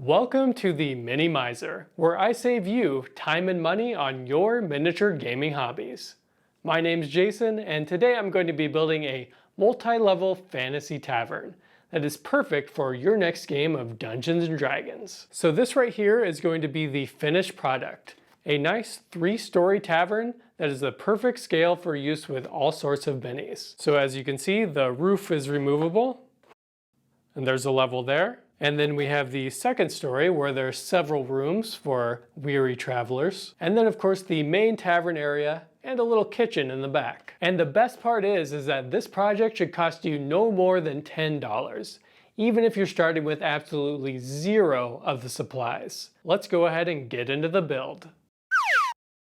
Welcome to the Mini Miser, where I save you time and money on your miniature gaming hobbies. My name's Jason, and today I'm going to be building a multi-level fantasy tavern that is perfect for your next game of Dungeons & Dragons. So this right here is going to be the finished product. A nice 3-story tavern that is the perfect scale for use with all sorts of minis. So as you can see, the roof is removable, and there's a level there. And then we have the second story where there's several rooms for weary travelers. And then of course the main tavern area and a little kitchen in the back. And the best part is that this project should cost you no more than $10, even if you're starting with absolutely zero of the supplies. Let's go ahead and get into the build.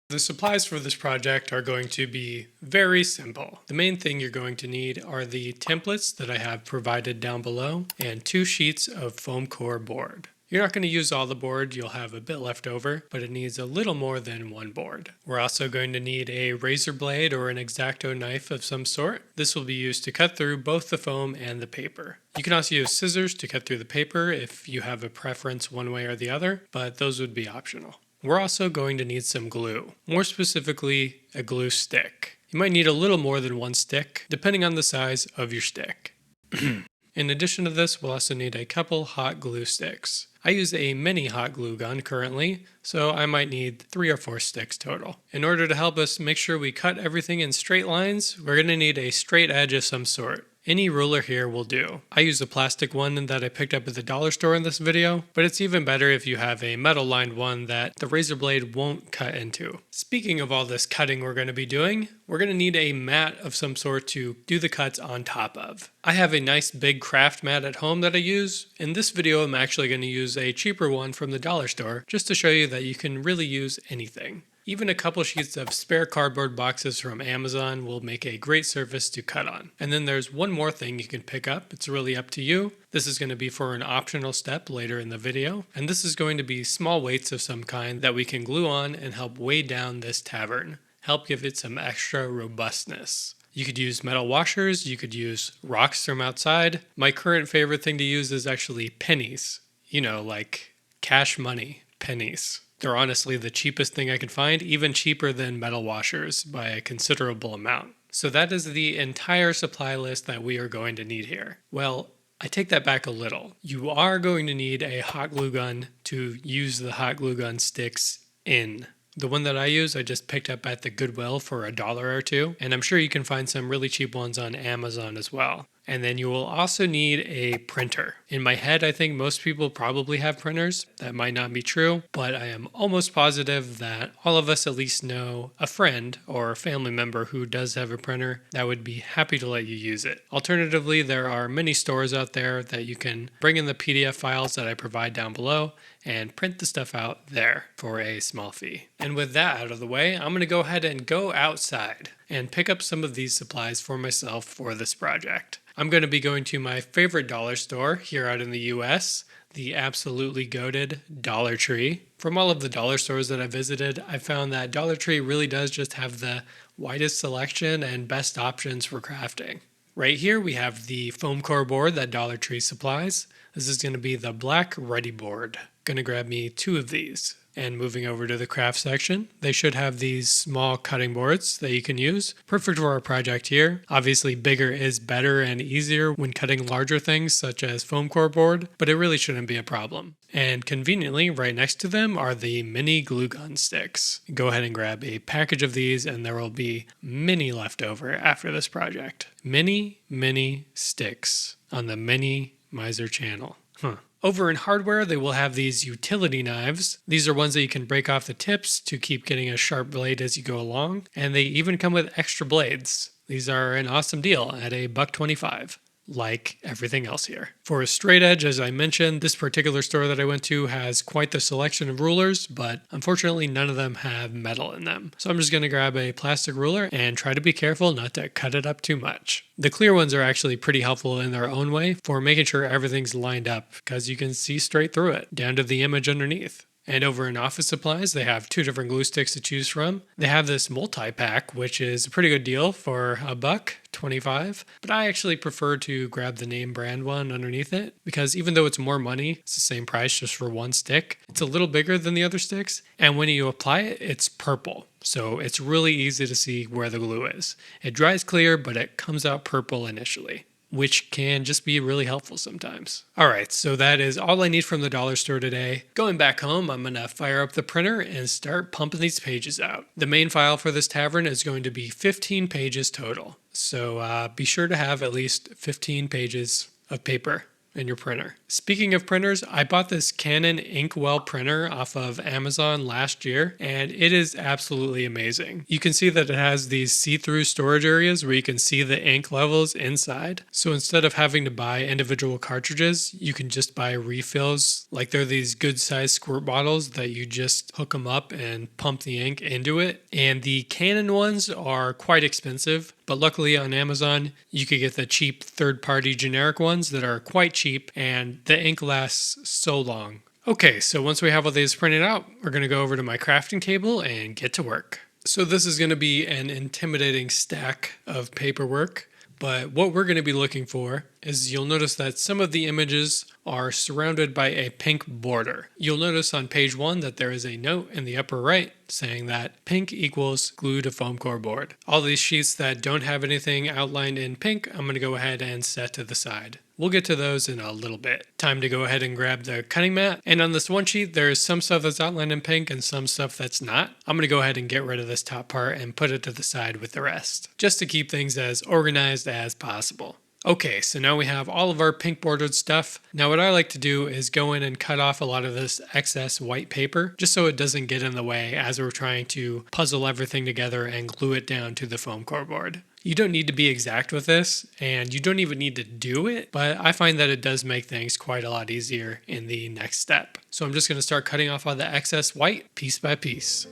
The supplies for this project are going to be very simple. The main thing you're going to need are the templates that I have provided down below and 2 sheets of foam core board. You're not going to use all the board, you'll have a bit left over, but it needs a little more than 1 board. We're also going to need a razor blade or an X-Acto knife of some sort. This will be used to cut through both the foam and the paper. You can also use scissors to cut through the paper if you have a preference one way or the other, but those would be optional. We're also going to need some glue, more specifically a glue stick. You might need a little more than 1 stick, depending on the size of your stick. In addition to this, we'll also need a couple hot glue sticks. I use a mini hot glue gun currently, so I might need 3 or 4 sticks total. In order to help us make sure we cut everything in straight lines, we're going to need a straight edge of some sort. Any ruler here will do. I use a plastic one that I picked up at the dollar store in this video, but it's even better if you have a metal lined one that the razor blade won't cut into. Speaking of all this cutting we're going to be doing, we're going to need a mat of some sort to do the cuts on top of. I have a nice big craft mat at home that I use. In this video I'm actually going to use a cheaper one from the dollar store just to show you that you can really use anything. Even a couple sheets of spare cardboard boxes from Amazon will make a great surface to cut on. And then there's one more thing you can pick up. It's really up to you. This is going to be for an optional step later in the video. And this is going to be small weights of some kind that we can glue on and help weigh down this tavern. Help give it some extra robustness. You could use metal washers. You could use rocks from outside. My current favorite thing to use is actually pennies. You know, like cash money pennies. They're honestly the cheapest thing I could find, even cheaper than metal washers by a considerable amount. So that is the entire supply list that we are going to need here. Well, I take that back a little. You are going to need a hot glue gun to use the hot glue gun sticks in. The one that I use, I just picked up at the Goodwill for $1 or $2, and I'm sure you can find some really cheap ones on Amazon as well. And then you will also need a printer. In my head, I think most people probably have printers. That might not be true, but I am almost positive that all of us at least know a friend or a family member who does have a printer that would be happy to let you use it. Alternatively, there are many stores out there that you can bring in the PDF files that I provide down below and print the stuff out there for a small fee. And with that out of the way, I'm going to go ahead and go outside and pick up some of these supplies for myself for this project. I'm going to be going to my favorite dollar store here out in the US, the absolutely goated Dollar Tree. From all of the dollar stores that I visited, I found that Dollar Tree really does just have the widest selection and best options for crafting. Right here we have the foam core board that Dollar Tree supplies. This is going to be the black ready board. Going to grab me 2 of these. And moving over to the craft section, they should have these small cutting boards that you can use. Perfect for our project here. Obviously bigger is better and easier when cutting larger things such as foam core board, but it really shouldn't be a problem. And conveniently, right next to them are the mini glue gun sticks. Go ahead and grab a package of these and there will be many left over after this project. Mini sticks on the Mini Miser channel. Over in hardware, they will have these utility knives. These are ones that you can break off the tips to keep getting a sharp blade as you go along. And they even come with extra blades. These are an awesome deal at $1.25. Like everything else here. For a straight edge, as I mentioned, this particular store that I went to has quite the selection of rulers, but unfortunately none of them have metal in them. So I'm just going to grab a plastic ruler and try to be careful not to cut it up too much. The clear ones are actually pretty helpful in their own way for making sure everything's lined up because you can see straight through it, down to the image underneath. And over in office supplies, they have 2 different glue sticks to choose from. They have this multi-pack, which is a pretty good deal for $1.25, but I actually prefer to grab the name brand one underneath it because even though it's more money, it's the same price just for one stick. It's a little bigger than the other sticks, and when you apply it, it's purple. So it's really easy to see where the glue is. It dries clear, but it comes out purple initially, which can just be really helpful sometimes. All right, so that is all I need from the dollar store today. Going back home, I'm gonna fire up the printer and start pumping these pages out. The main file for this tavern is going to be 15 pages total. So be sure to have at least 15 pages of paper in your printer. Speaking of printers, I bought this Canon Inkwell printer off of Amazon last year, and it is absolutely amazing. You can see that it has these see-through storage areas where you can see the ink levels inside. So instead of having to buy individual cartridges, you can just buy refills. Like they're these good-sized squirt bottles that you just hook them up and pump the ink into it. And the Canon ones are quite expensive, but luckily on Amazon, you could get the cheap third-party generic ones that are quite cheap, and the ink lasts so long. Okay, so once we have all these printed out, we're going to go over to my crafting table and get to work. So this is going to be an intimidating stack of paperwork, but what we're going to be looking for is you'll notice that some of the images are surrounded by a pink border. You'll notice on page 1 that there is a note in the upper right saying that pink equals glue to foam core board. All these sheets that don't have anything outlined in pink, I'm going to go ahead and set to the side. We'll get to those in a little bit. Time to go ahead and grab the cutting mat. And on this one sheet, there's some stuff that's outlined in pink and some stuff that's not. I'm going to go ahead and get rid of this top part and put it to the side with the rest, just to keep things as organized as possible. Okay, so now we have all of our pink bordered stuff. Now what I like to do is go in and cut off a lot of this excess white paper, just so it doesn't get in the way as we're trying to puzzle everything together and glue it down to the foam core board. You don't need to be exact with this, and you don't even need to do it, but I find that it does make things quite a lot easier in the next step. So I'm just going to start cutting off all the excess white piece by piece.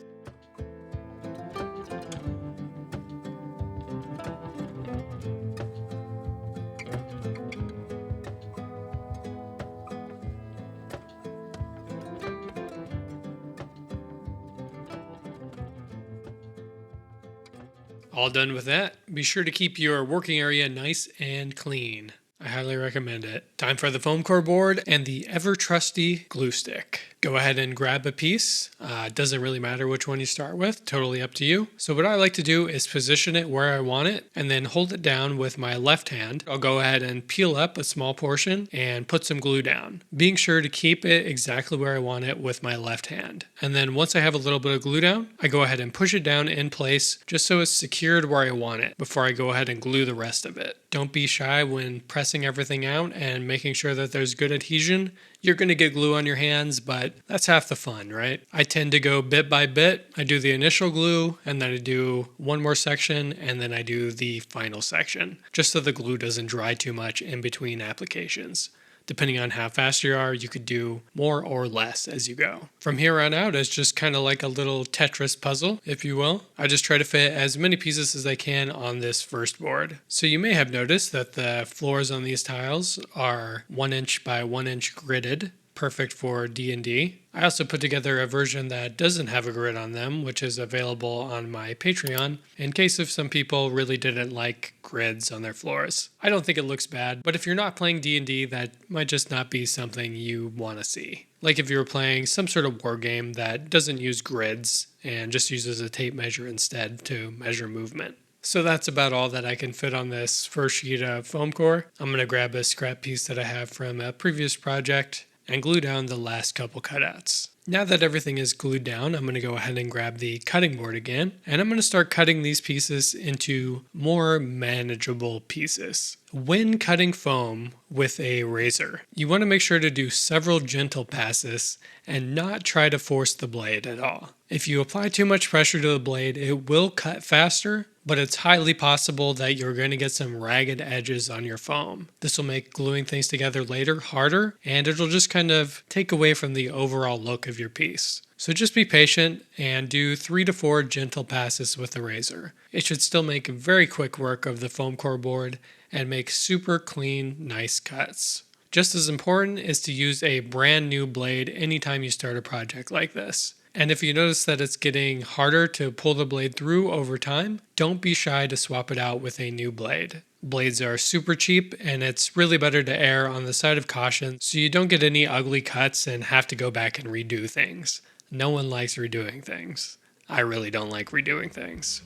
All done with that. Be sure to keep your working area nice and clean. I highly recommend it. Time for the foam core board and the ever trusty glue stick. Go ahead and grab a piece. Doesn't really matter which one you start with, totally up to you. So what I like to do is position it where I want it and then hold it down with my left hand. I'll go ahead and peel up a small portion and put some glue down, being sure to keep it exactly where I want it with my left hand. And then once I have a little bit of glue down, I go ahead and push it down in place just so it's secured where I want it before I go ahead and glue the rest of it. Don't be shy when pressing everything out and making sure that there's good adhesion. You're going to get glue on your hands, but that's half the fun, right? I tend to go bit by bit. I do the initial glue, and then I do one more section, and then I do the final section, just so the glue doesn't dry too much in between applications. Depending on how fast you are, you could do more or less as you go. From here on out, it's just kind of like a little Tetris puzzle, if you will. I just try to fit as many pieces as I can on this first board. So you may have noticed that the floors on these tiles are 1 inch by 1 inch gridded, perfect for D&D. I also put together a version that doesn't have a grid on them, which is available on my Patreon, in case if some people really didn't like grids on their floors. I don't think it looks bad, but if you're not playing D&D, that might just not be something you want to see. Like if you were playing some sort of war game that doesn't use grids and just uses a tape measure instead to measure movement. So that's about all that I can fit on this first sheet of foam core. I'm going to grab a scrap piece that I have from a previous project and glue down the last couple cutouts. Now that everything is glued down, I'm going to go ahead and grab the cutting board again, and I'm going to start cutting these pieces into more manageable pieces. When cutting foam with a razor, you want to make sure to do several gentle passes and not try to force the blade at all. If you apply too much pressure to the blade, it will cut faster, but it's highly possible that you're going to get some ragged edges on your foam. This will make gluing things together later harder, and it'll just kind of take away from the overall look of your piece. So just be patient and do 3 to 4 gentle passes with the razor. It should still make very quick work of the foam core board and make super clean, nice cuts. Just as important is to use a brand new blade anytime you start a project like this. And if you notice that it's getting harder to pull the blade through over time, don't be shy to swap it out with a new blade. Blades are super cheap, and it's really better to err on the side of caution so you don't get any ugly cuts and have to go back and redo things. No one likes redoing things. I really don't like redoing things.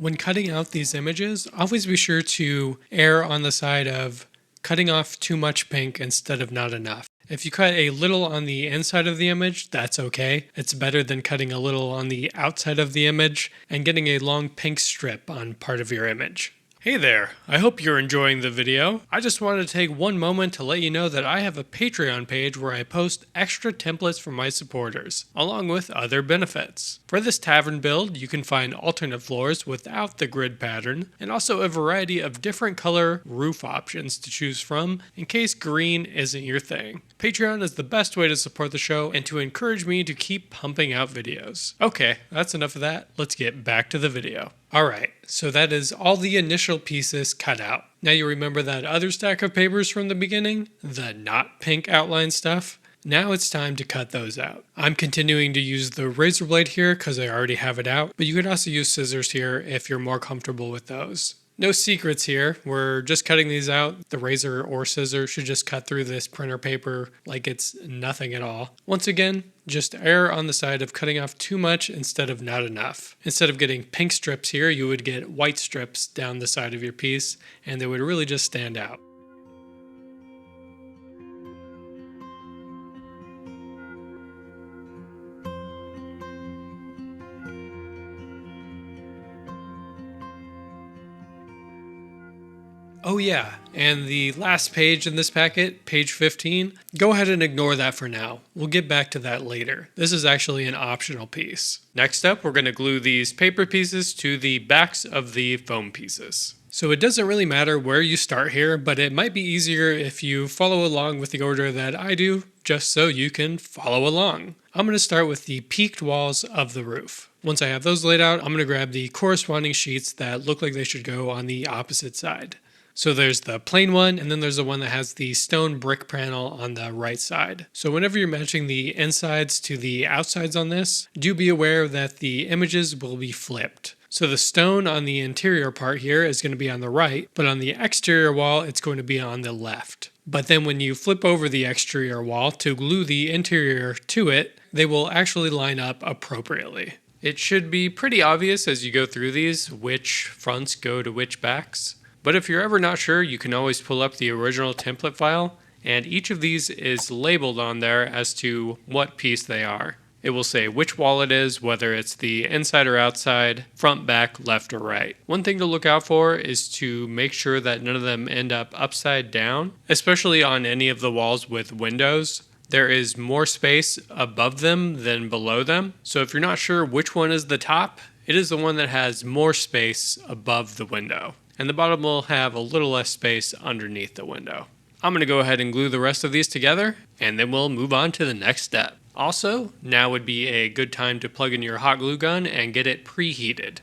When cutting out these images, always be sure to err on the side of cutting off too much pink instead of not enough. If you cut a little on the inside of the image, that's okay. It's better than cutting a little on the outside of the image and getting a long pink strip on part of your image. Hey there, I hope you're enjoying the video. I just wanted to take one moment to let you know that I have a Patreon page where I post extra templates for my supporters, along with other benefits. For this tavern build, you can find alternate floors without the grid pattern, and also a variety of different color roof options to choose from in case green isn't your thing. Patreon is the best way to support the show and to encourage me to keep pumping out videos. Okay, that's enough of that. Let's get back to the video. Alright, so that is all the initial pieces cut out. Now you remember that other stack of papers from the beginning? The not pink outline stuff? Now it's time to cut those out. I'm continuing to use the razor blade here because I already have it out, but you could also use scissors here if you're more comfortable with those. No secrets here, we're just cutting these out. The razor or scissors should just cut through this printer paper like it's nothing at all. Once again, just err on the side of cutting off too much instead of not enough. Instead of getting pink strips here, you would get white strips down the side of your piece, and they would really just stand out. Oh yeah, and the last page in this packet, page 15, go ahead and ignore that for now. We'll get back to that later. This is actually an optional piece. Next up, we're going to glue these paper pieces to the backs of the foam pieces. So it doesn't really matter where you start here, but it might be easier if you follow along with the order that I do, just so you can follow along. I'm going to start with the peaked walls of the roof. Once I have those laid out, I'm going to grab the corresponding sheets that look like they should go on the opposite side. So there's the plain one, and then there's the one that has the stone brick panel on the right side. So whenever you're matching the insides to the outsides on this, do be aware that the images will be flipped. So the stone on the interior part here is going to be on the right, but on the exterior wall, it's going to be on the left. But then when you flip over the exterior wall to glue the interior to it, they will actually line up appropriately. It should be pretty obvious as you go through these which fronts go to which backs. But if you're ever not sure, you can always pull up the original template file, and each of these is labeled on there as to what piece they are. It will say which wall it is, whether it's the inside or outside, front, back, left, or right. One thing to look out for is to make sure that none of them end up upside down, especially on any of the walls with windows. There is more space above them than below them, so if you're not sure which one is the top, it is the one that has more space above the window. And the bottom will have a little less space underneath the window. I'm going to go ahead and glue the rest of these together, and then we'll move on to the next step. Also, now would be a good time to plug in your hot glue gun and get it preheated.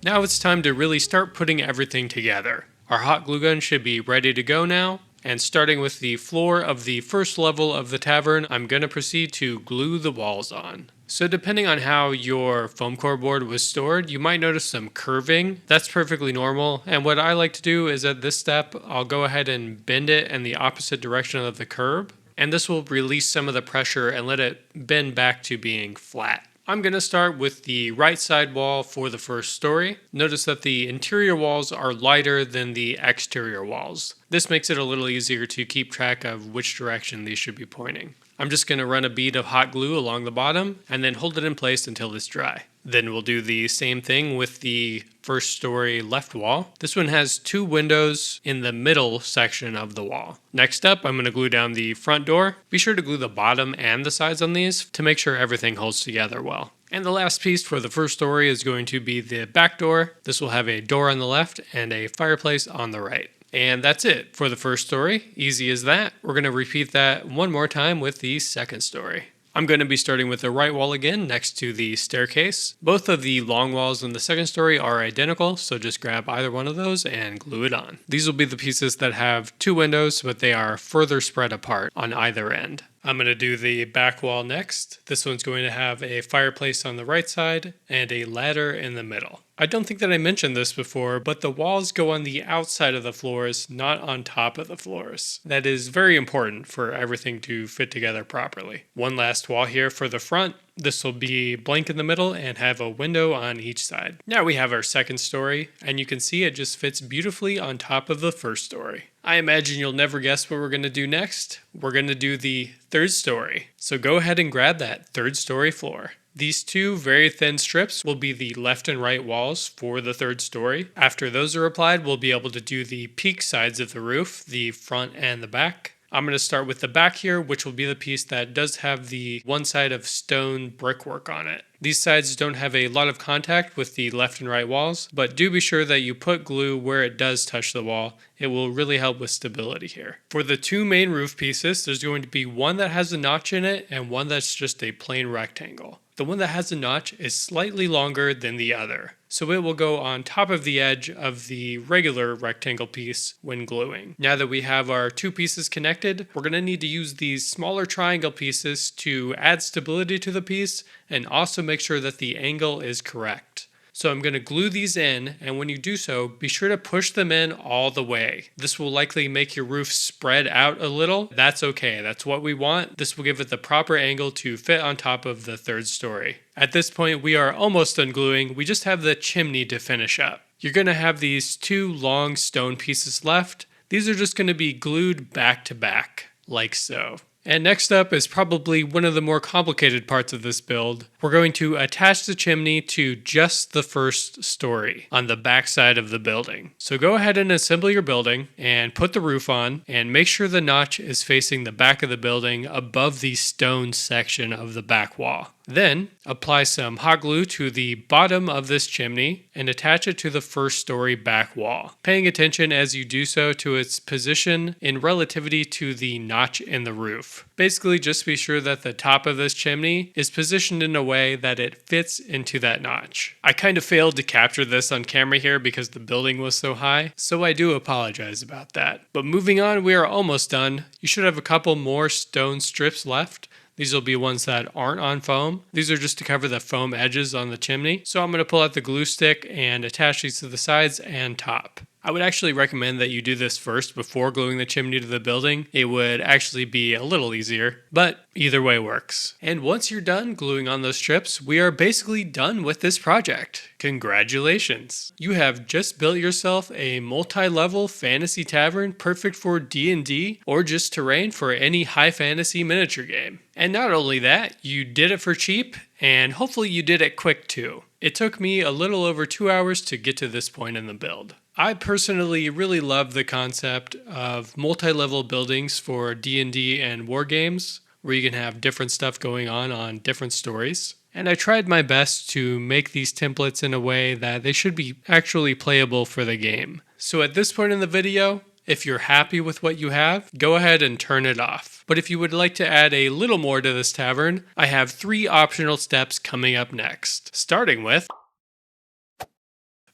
Now it's time to really start putting everything together. Our hot glue gun should be ready to go now, and starting with the floor of the first level of the tavern, I'm going to proceed to glue the walls on. So depending on how your foam core board was stored, you might notice some curving. That's perfectly normal, and what I like to do is at this step, I'll go ahead and bend it in the opposite direction of the curve, and this will release some of the pressure and let it bend back to being flat. I'm going to start with the right side wall for the first story. Notice that the interior walls are lighter than the exterior walls. This makes it a little easier to keep track of which direction these should be pointing. I'm just going to run a bead of hot glue along the bottom and then hold it in place until it's dry. Then we'll do the same thing with the first story left wall. This one has 2 windows in the middle section of the wall. Next up, I'm going to glue down the front door. Be sure to glue the bottom and the sides on these to make sure everything holds together well. And the last piece for the first story is going to be the back door. This will have a door on the left and a fireplace on the right. And that's it for the first story. Easy as that. We're going to repeat that one more time with the second story. I'm going to be starting with the right wall again next to the staircase. Both of the long walls in the second story are identical, so just grab either one of those and glue it on. These will be the pieces that have 2 windows, but they are further spread apart on either end. I'm going to do the back wall next. This one's going to have a fireplace on the right side and a ladder in the middle. I don't think that I mentioned this before, but the walls go on the outside of the floors, not on top of the floors. That is very important for everything to fit together properly. One last wall here for the front. This will be blank in the middle and have a window on each side. Now we have our second story, and you can see it just fits beautifully on top of the first story. I imagine you'll never guess what we're going to do next. We're going to do the third story. So go ahead and grab that third story floor. These 2 very thin strips will be the left and right walls for the third story. After those are applied, we'll be able to do the peak sides of the roof, the front and the back. I'm going to start with the back here, which will be the piece that does have the one side of stone brickwork on it. These sides don't have a lot of contact with the left and right walls, but do be sure that you put glue where it does touch the wall. It will really help with stability here. For the 2 main roof pieces, there's going to be one that has a notch in it and one that's just a plain rectangle. The one that has a notch is slightly longer than the other, so it will go on top of the edge of the regular rectangle piece when gluing. Now that we have our 2 pieces connected, we're going to need to use these smaller triangle pieces to add stability to the piece and also make sure that the angle is correct. So I'm going to glue these in, and when you do so, be sure to push them in all the way. This will likely make your roof spread out a little. That's okay, that's what we want. This will give it the proper angle to fit on top of the third story. At this point, we are almost done gluing. We just have the chimney to finish up. You're going to have these 2 long stone pieces left. These are just going to be glued back to back, like so. And next up is probably one of the more complicated parts of this build. We're going to attach the chimney to just the first story on the back side of the building. So go ahead and assemble your building and put the roof on and make sure the notch is facing the back of the building above the stone section of the back wall. Then apply some hot glue to the bottom of this chimney and attach it to the first story back wall, paying attention as you do so to its position in relativity to the notch in the roof. Basically, just be sure that the top of this chimney is positioned in a way that it fits into that notch. I kind of failed to capture this on camera here because the building was so high, so I do apologize about that. But moving on, we are almost done. You should have a couple more stone strips left. These will be ones that aren't on foam. These are just to cover the foam edges on the chimney. So I'm going to pull out the glue stick and attach these to the sides and top. I would actually recommend that you do this first before gluing the chimney to the building. It would actually be a little easier, but either way works. And once you're done gluing on those strips, we are basically done with this project. Congratulations! You have just built yourself a multi-level fantasy tavern perfect for D&D or just terrain for any high fantasy miniature game. And not only that, you did it for cheap, and hopefully you did it quick too. It took me a little over 2 hours to get to this point in the build. I personally really love the concept of multi-level buildings for D&D and war games, where you can have different stuff going on different stories. And I tried my best to make these templates in a way that they should be actually playable for the game. So at this point in the video, if you're happy with what you have, go ahead and turn it off. But if you would like to add a little more to this tavern, I have 3 optional steps coming up next, starting with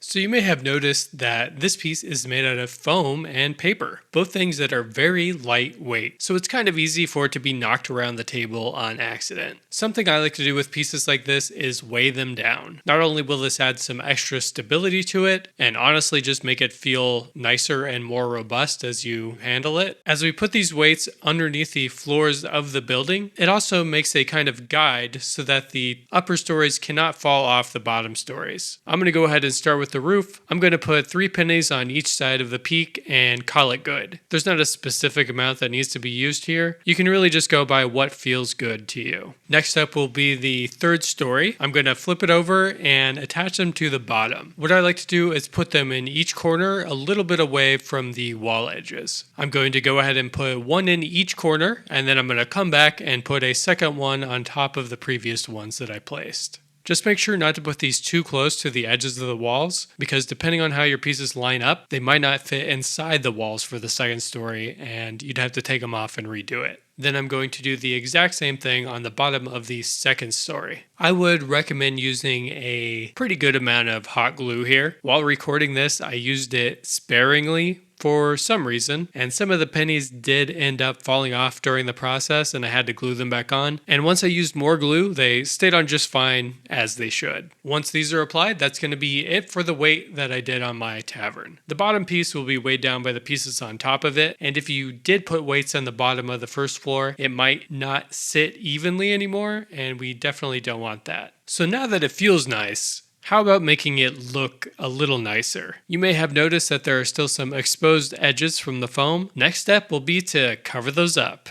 So you may have noticed that this piece is made out of foam and paper, both things that are very lightweight. So it's kind of easy for it to be knocked around the table on accident. Something I like to do with pieces like this is weigh them down. Not only will this add some extra stability to it, and honestly just make it feel nicer and more robust as you handle it, as we put these weights underneath the floors of the building, it also makes a kind of guide so that the upper stories cannot fall off the bottom stories. I'm going to go ahead and start with the roof. I'm going to put 3 pennies on each side of the peak and call it good. There's not a specific amount that needs to be used here. You can really just go by what feels good to you. Next up will be the 3rd story. I'm going to flip it over and attach them to the bottom. What I like to do is put them in each corner a little bit away from the wall edges. I'm going to go ahead and put 1 in each corner, and then I'm going to come back and put a second one on top of the previous ones that I placed. Just make sure not to put these too close to the edges of the walls, because depending on how your pieces line up, they might not fit inside the walls for the 2nd story, and you'd have to take them off and redo it. Then I'm going to do the exact same thing on the bottom of the 2nd story. I would recommend using a pretty good amount of hot glue here. While recording this, I used it sparingly for some reason, and some of the pennies did end up falling off during the process, and I had to glue them back on. And once I used more glue, they stayed on just fine, as they should. Once these are applied, that's going to be it for the weight that I did on my tavern. The bottom piece will be weighed down by the pieces on top of it, and if you did put weights on the bottom of the first floor, it might not sit evenly anymore, and we definitely don't want that. So now that it feels nice, how about making it look a little nicer? You may have noticed that there are still some exposed edges from the foam. Next step will be to cover those up.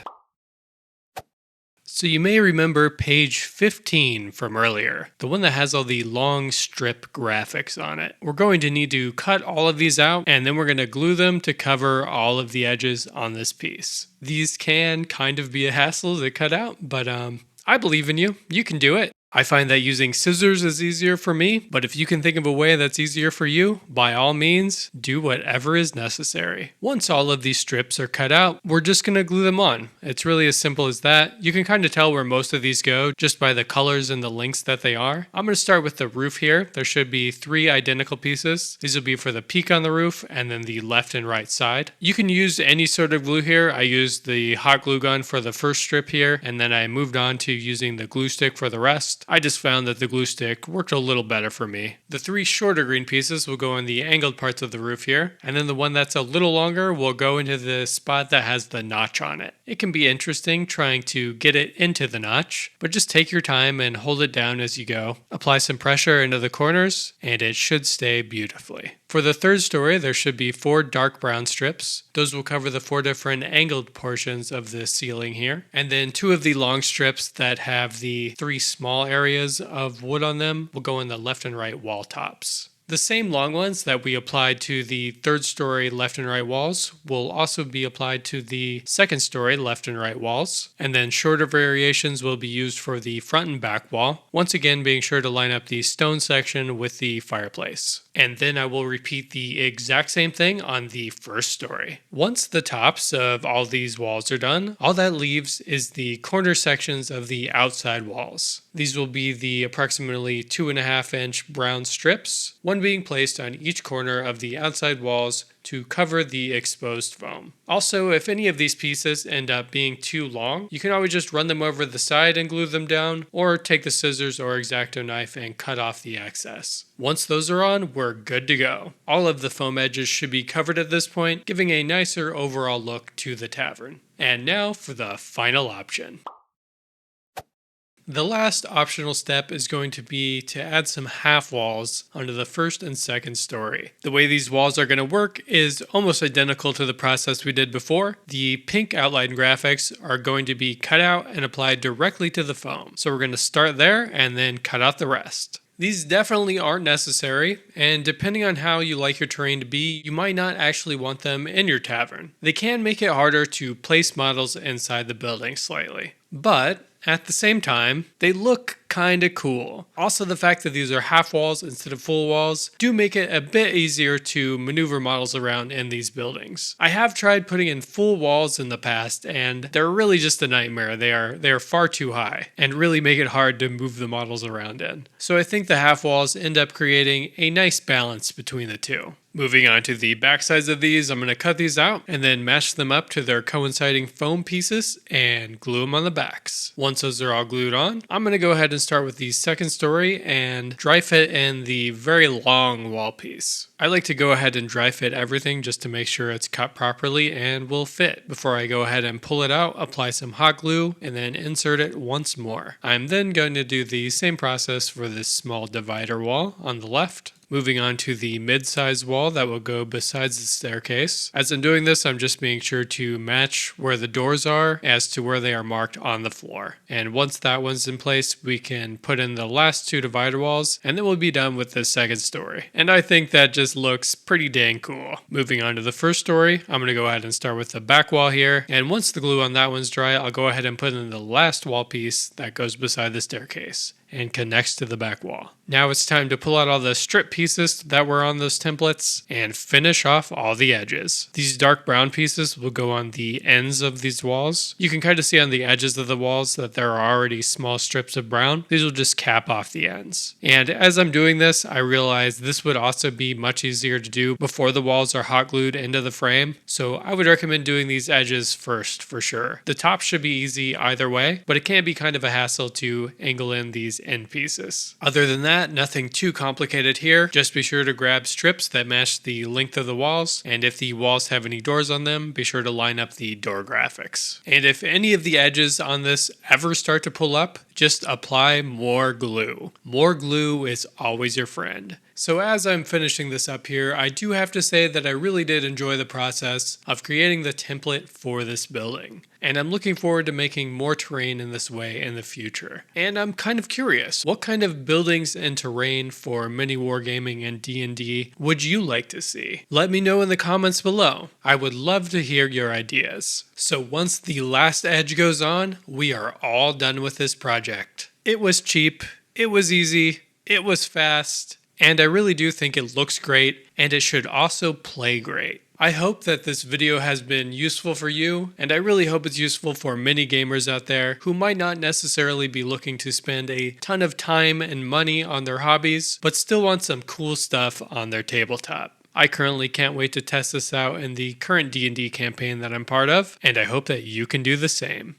So you may remember page 15 from earlier, the one that has all the long strip graphics on it. We're going to need to cut all of these out, and then we're going to glue them to cover all of the edges on this piece. These can kind of be a hassle to cut out, but I believe in you. You can do it. I find that using scissors is easier for me, but if you can think of a way that's easier for you, by all means, do whatever is necessary. Once all of these strips are cut out, we're just going to glue them on. It's really as simple as that. You can kind of tell where most of these go just by the colors and the links that they are. I'm going to start with the roof here. There should be 3 identical pieces. These will be for the peak on the roof and then the left and right side. You can use any sort of glue here. I used the hot glue gun for the first strip here, and then I moved on to using the glue stick for the rest. I just found that the glue stick worked a little better for me. The 3 shorter green pieces will go in the angled parts of the roof here, and then the one that's a little longer will go into the spot that has the notch on it. It can be interesting trying to get it into the notch, but just take your time and hold it down as you go. Apply some pressure into the corners, and it should stay beautifully. For the 3rd story, there should be 4 dark brown strips. Those will cover the 4 different angled portions of the ceiling here. And then 2 of the long strips that have the 3 small areas of wood on them will go in the left and right wall tops. The same long ones that we applied to the 3rd story left and right walls will also be applied to the 2nd story left and right walls. And then shorter variations will be used for the front and back wall. Once again, being sure to line up the stone section with the fireplace. And then I will repeat the exact same thing on the 1st story. Once the tops of all these walls are done, all that leaves is the corner sections of the outside walls. These will be the approximately 2.5-inch brown strips, one being placed on each corner of the outside walls to cover the exposed foam. Also, if any of these pieces end up being too long, you can always just run them over the side and glue them down, or take the scissors or X-Acto knife and cut off the excess. Once those are on, we're good to go. All of the foam edges should be covered at this point, giving a nicer overall look to the tavern. And now for the final option. The last optional step is going to be to add some half walls onto the 1st and 2nd story. The way these walls are going to work is almost identical to the process we did before. The pink outline graphics are going to be cut out and applied directly to the foam. So we're going to start there and then cut out the rest. These definitely aren't necessary, and depending on how you like your terrain to be, you might not actually want them in your tavern. They can make it harder to place models inside the building slightly, but at the same time, they look kinda cool. Also, the fact that these are half walls instead of full walls do make it a bit easier to maneuver models around in these buildings. I have tried putting in full walls in the past, and they're really just a nightmare. They are far too high and really make it hard to move the models around in. So I think the half walls end up creating a nice balance between the two. Moving on to the back sides of these, I'm going to cut these out and then match them up to their coinciding foam pieces and glue them on the backs. Once those are all glued on, I'm going to go ahead and start with the second story and dry fit in the very long wall piece. I like to go ahead and dry fit everything just to make sure it's cut properly and will fit before I go ahead and pull it out, apply some hot glue, and then insert it once more. I'm then going to do the same process for this small divider wall on the left. Moving on to the mid-size wall that will go besides the staircase. As I'm doing this, I'm just making sure to match where the doors are as to where they are marked on the floor. And once that one's in place, we can put in the last two divider walls, and then we'll be done with the second story. And I think that just looks pretty dang cool. Moving on to the first story, I'm going to go ahead and start with the back wall here. And once the glue on that one's dry, I'll go ahead and put in the last wall piece that goes beside the staircase and connects to the back wall. Now it's time to pull out all the strip pieces that were on those templates and finish off all the edges. These dark brown pieces will go on the ends of these walls. You can kind of see on the edges of the walls that there are already small strips of brown. These will just cap off the ends. And as I'm doing this, I realize this would also be much easier to do before the walls are hot glued into the frame. So I would recommend doing these edges first for sure. The top should be easy either way, but it can be kind of a hassle to angle in these end pieces. Other than that, nothing too complicated here. Just be sure to grab strips that match the length of the walls, and if the walls have any doors on them, be sure to line up the door graphics. And if any of the edges on this ever start to pull up, just apply more glue. More glue is always your friend. So as I'm finishing this up here, I do have to say that I really did enjoy the process of creating the template for this building. And I'm looking forward to making more terrain in this way in the future. And I'm kind of curious, what kind of buildings and terrain for mini wargaming and D&D would you like to see? Let me know in the comments below. I would love to hear your ideas. So once the last edge goes on, we are all done with this project. It was cheap, it was easy, it was fast, and I really do think it looks great, and it should also play great. I hope that this video has been useful for you, and I really hope it's useful for many gamers out there who might not necessarily be looking to spend a ton of time and money on their hobbies, but still want some cool stuff on their tabletop. I currently can't wait to test this out in the current D&D campaign that I'm part of, and I hope that you can do the same.